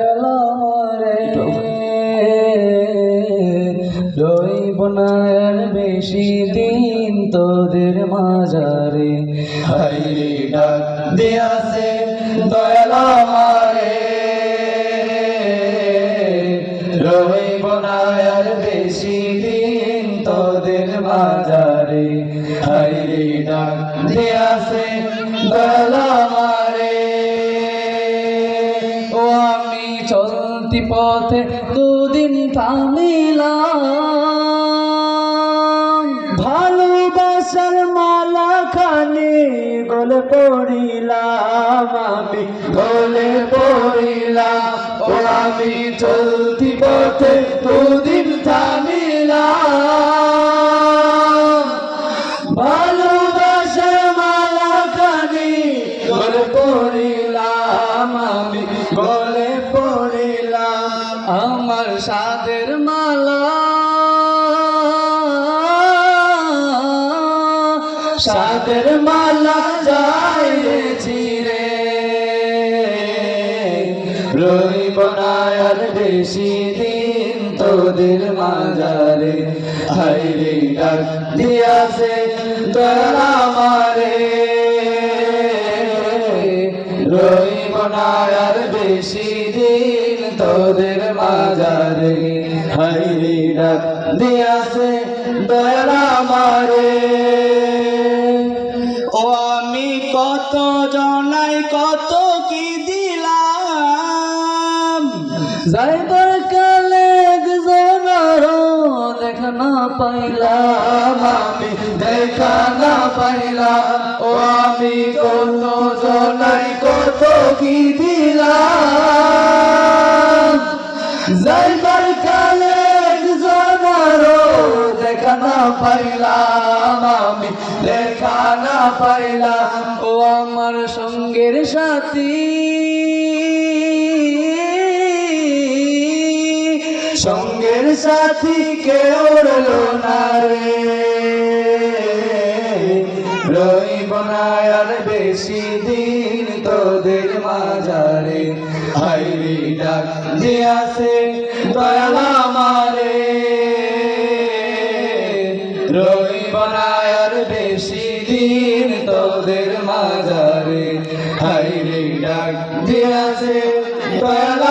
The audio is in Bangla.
গেল মরে রইব না আর বেশি দিন তোদের মাঝারে হাইরে ডাক দিয়াছে দয়াল আমারে রইব না আর বেশি দিন তোদের মাঝারে হাইরে ডাক দিয়াছে দয়াল আমারে ও আমি চলতি পথে দুদিন থামিলাম ভালোবাসার মালা খানি গলে পড়িলাম আমি গলে পড়িলাম ও আমি চলতি পথে দুদিন থামিলাম ভালোবাসার মালা খানি গলে পড়িলাম আমি গলে পড়িলাম আমার সাদের মালা সাদের মালা যাইছি রে রইব না আর বেশি দিন তোদের মাঝারে হাইরে ডাক দিয়াছে দয়াল আমারে রইব না আর বেশি দিন তোদের মাঝারে হাইরে ডাক দিয়াছে দয়াল আমারে ও আমি কত জনাই কত কি দিলাম যাইবার কালে একজনারও দেখা না পাইলাম আমি দেখা না পাইলাম ও আমি কত জনাই কত কি দিলাম যাইবার কালে একজনারও দেখা না পাইলাম আমি দেখা না পাইলাম ও আমার সঙ্গের সাথী সঙ্গের সাথী কেউ রইলো না রে রইব না আর বেশি দিন তোদের মাঝারে হাইরে ডাক দিয়াছে দয়াল আমারে রইব না আর বেশি দিন তোদের মাঝারে হাইরে ডাক দিয়াছে দয়াল